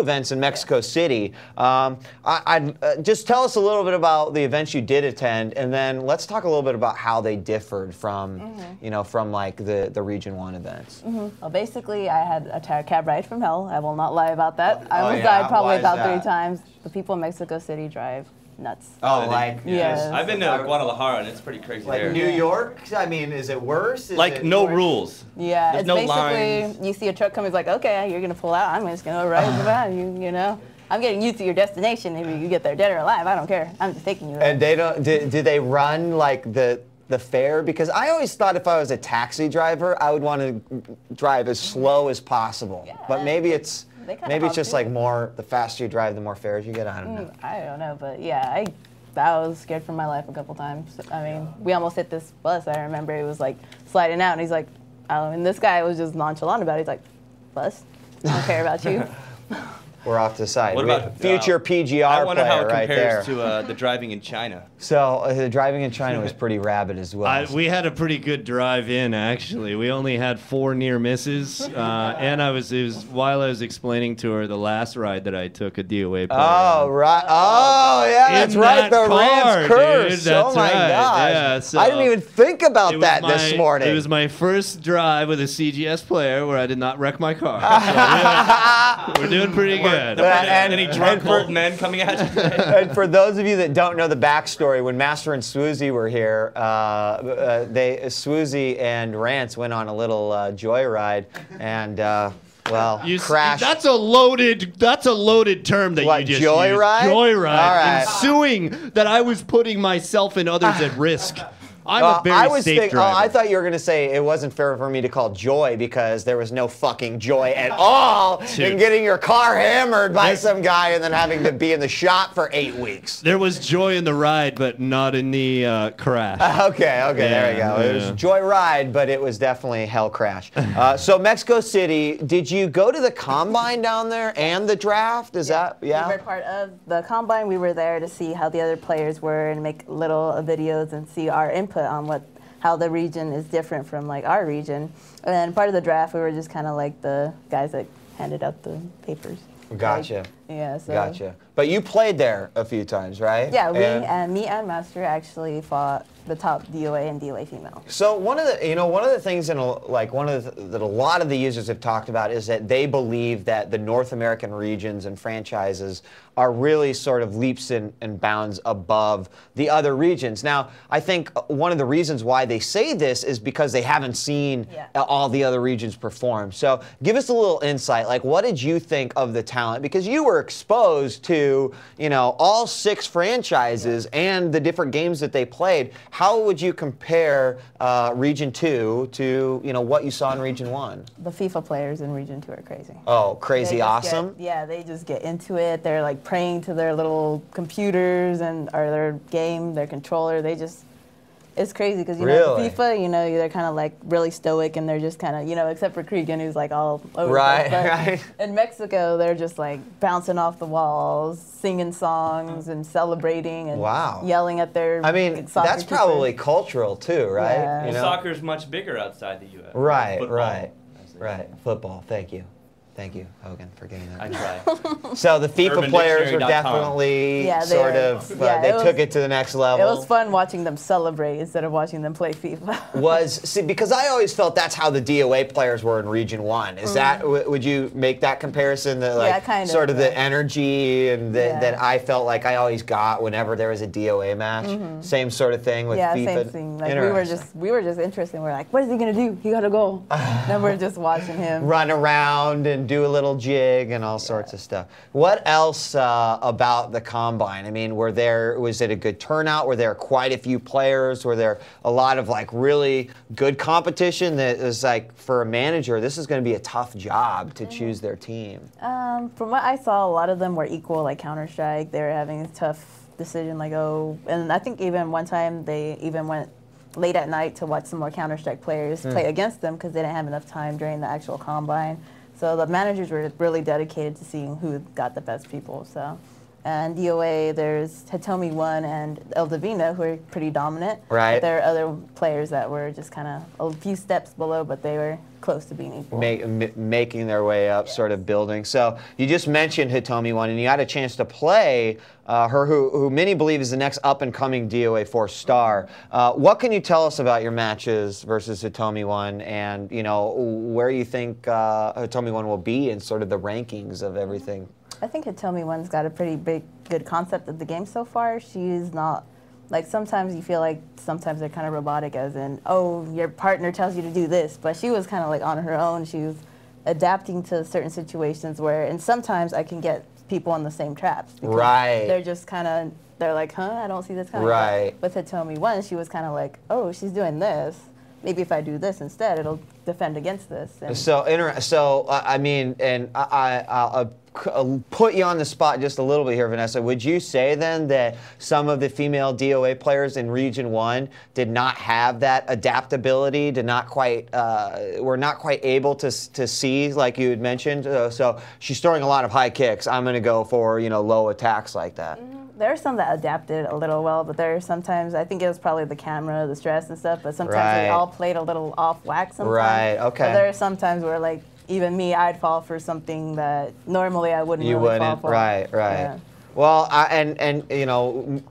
events in Mexico City. Just tell us a little bit about the events you did attend, and then let's talk a little bit about how they differed from, you know, from like the Region 1 events. Well, basically, I had a cab ride from hell. I will not lie about that. I almost yeah? died probably Why is about that? 3 times. The people in Mexico City drive nuts. Oh, like Yes. I've been to Guadalajara and it's pretty crazy like there. New York? I mean, is it worse? Is Like it no worse? rules. Yeah, There's it's no basically, lines. you see a truck coming, it's like, okay, you're going to pull out. I'm just going to ride around you, you know. I'm getting you to your destination. If you get there dead or alive, I don't care. I'm just taking you there. And they don't, do they run like the fare? Because I always thought if I was a taxi driver, I would want to drive as slow as possible. Yeah, but maybe it's just do like it. more, the faster you drive, the more fares you get. I don't know. I don't know, but yeah, I was scared for my life a couple times. I mean, we almost hit this bus. I remember it was like sliding out, and he's like, and this guy was just nonchalant about it. He's like, bus? I don't care about you. We're off to the side. What about future PGR I wonder how player it right there. compares to the driving in China. So the driving in China was pretty rabid as well. We had a pretty good drive in, actually. We only had 4 near misses, and it was while I was explaining to her the last ride that I took a DOA player. Oh right! Oh yeah, that's In right. that The car, Rance curse. dude, that's oh my right. gosh! Yeah, so I didn't even think about it was that this morning. It was my first drive with a CGS player where I did not wreck my car. So, yeah, we're doing pretty good. Any drunk old men coming at you? And for those of you that don't know the backstory, when Master and Swoozy were here, Swoozy and Rance went on a little joyride, and well, crashed. That's a loaded term that What, you just joyride? used. Joyride. All right. Ensuing that I was putting myself and others at risk. I'm a very I was safe thinking, driver. I thought you were going to say it wasn't fair for me to call joy because there was no fucking joy at all in getting your car hammered by some guy and then having to be in the shop for 8 weeks. There was joy in the ride, but not in the crash. Okay, there we go. It was joy ride, but it was definitely hell crash. So Mexico City, did you go to the combine down there and the draft? Is that, yeah? We were part of the combine. We were there to see how the other players were and make little videos and see our input on how the region is different from like our region. And then part of the draft, we were just kind of like the guys that handed out the papers. Gotcha. Like, yeah. So. Gotcha. But you played there a few times, right? Yeah, me and Master actually fought the top DOA and DOA female. So one of the things that a lot of the users have talked about is that they believe that the North American regions and franchises are really sort of leaps and bounds above the other regions. Now, I think one of the reasons why they say this is because they haven't seen all the other regions perform. So give us a little insight. Like, what did you think of the talent? Because you were exposed to, you know, all 6 franchises and the different games that they played. How would you compare Region 2 to, you know, what you saw in Region 1? The FIFA players in Region 2 are crazy. Oh, crazy awesome? They just get into it. They're like praying to their little computers or their game, their controller. It's crazy because, you know, FIFA, you know, they're kind of like really stoic and they're just kind of, you know, except for Cregan who's like all over the place. Right. In Mexico, they're just like bouncing off the walls, singing songs and celebrating and yelling at their that's probably cultural too, right? Yeah. You know? Soccer's much bigger outside the U.S. Right, Football, right. Football, thank you. Thank you, Hogan, for getting that. I try. So the FIFA players were definitely they took it to the next level. It was fun watching them celebrate instead of watching them play FIFA. Because I always felt that's how the DOA players were in Region 1. Is that, would you make that comparison? Kind of. Sort of the energy and that I felt like I always got whenever there was a DOA match. Same sort of thing with FIFA. Yeah, same thing. Like we were just interested. We're like, what is he gonna do? He gotta go. And we're just watching him run around and do a little jig and all sorts of stuff. What else about the combine? I mean, was it a good turnout? Were there quite a few players? Were there a lot of like really good competition that was like, for a manager, this is going to be a tough job to choose their team? From what I saw, a lot of them were equal, like Counter-Strike. They were having a tough decision, like, and I think even one time they even went late at night to watch some more Counter-Strike players play against them because they didn't have enough time during the actual combine. So the managers were really dedicated to seeing who got the best people. So And DOA, there's Hitomi 1 and El Divino, who are pretty dominant. Right. But there are other players that were just kind of a few steps below, but they were close to being equal. Making their way up, sort of building. So you just mentioned Hitomi 1, and you had a chance to play her, who many believe is the next up-and-coming DOA 4 star. What can you tell us about your matches versus Hitomi 1, and where you think Hitomi 1 will be in sort of the rankings of everything? I think Hitomi 1's got a pretty good concept of the game so far. She's not, like, sometimes you feel like sometimes they're kind of robotic, as in, oh, your partner tells you to do this. But she was kind of like on her own. She was adapting to certain situations where, and sometimes I can get people on the same traps. Right. They're just kind of, they're like, huh, I don't see this coming. Right. With Hitomi 1, she was kind of like, oh, she's doing this. Maybe if I do this instead, it'll defend against this. And So I mean, and I'll put you on the spot just a little bit here, Vanessa. Would you say then that some of the female DOA players in Region 1 did not have that adaptability, were not quite able to see, like you had mentioned? So she's throwing a lot of high kicks. I'm going to go for low attacks like that. There are some that adapted a little well, but there are sometimes, I think it was probably the camera, the stress and stuff, but sometimes they all played a little off whack sometimes. Right, okay. But there are some times where, like, even me, I'd fall for something that normally I wouldn't fall for. Right. Yeah. Well,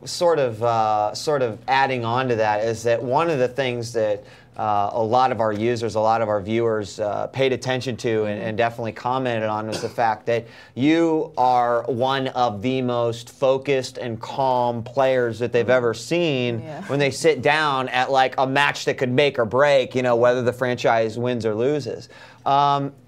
sort of adding on to that is that one of the things that a lot of our users, a lot of our viewers paid attention to and definitely commented on was the fact that you are one of the most focused and calm players that they've ever seen when they sit down at like a match that could make or break, whether the franchise wins or loses.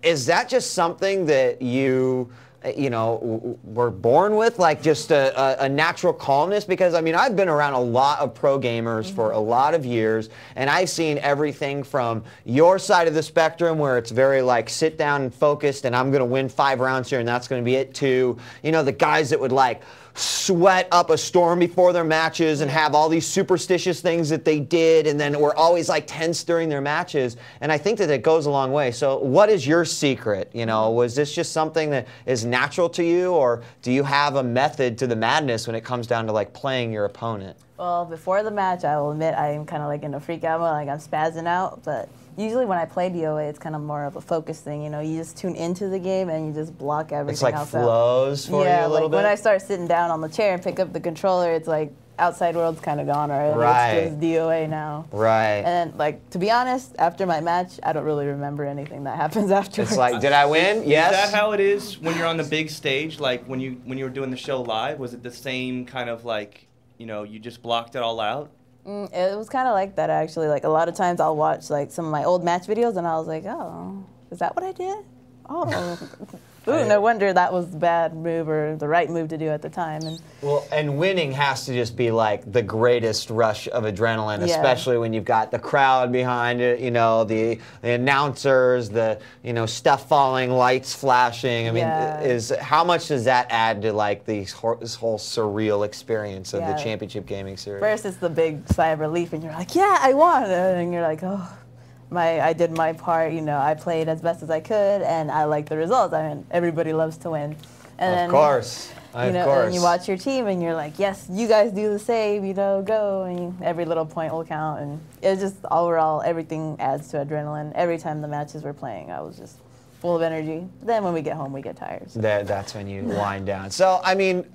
Is that just something that you were born with, like just a natural calmness? Because I mean, I've been around a lot of pro gamers for a lot of years, and I've seen everything from your side of the spectrum, where it's very like sit down and focused, and I'm going to win 5 rounds here, and that's going to be it, to the guys that would like sweat up a storm before their matches and have all these superstitious things that they did, and then were always like tense during their matches. And I think that it goes a long way. So what is your secret? Was this just something that is natural to you, or do you have a method to the madness when it comes down to like playing your opponent? Well, before the match, I will admit I'm kind of like in a freak out mode, like I'm spazzing out, but usually when I play DOA, it's kind of more of a focus thing. You just tune into the game and you just block everything else out. It's like flows for you a little bit? When I start sitting down on the chair and pick up the controller, it's like outside world's kind of gone already. Right. It's just DOA now. Right. And like, to be honest, after my match, I don't really remember anything that happens afterwards. It's like, did I win? Yes. Is that how it is when you're on the big stage? Like when you were doing the show live, was it the same kind of like, you just blocked it all out? It was kind of like that, actually. Like, a lot of times I'll watch like some of my old match videos, and I was like, oh, is that what I did? Oh, ooh, no wonder that was the bad move or the right move to do at the time. And winning has to just be like the greatest rush of adrenaline, especially when you've got the crowd behind it, the announcers, the stuff falling, lights flashing. I mean, how much does that add to like this whole surreal experience of the championship gaming series? First, it's the big sigh of relief, and you're like, yeah, I won, and you're like, oh. I did my part, I played as best as I could, and I like the results. I mean, everybody loves to win. And of course. And you watch your team, and you're like, yes, you guys do the same, go, and every little point will count. And it's just overall, everything adds to adrenaline. Every time the matches were playing, I was just full of energy. Then when we get home, we get tired. So. That's when you wind down. So, I mean,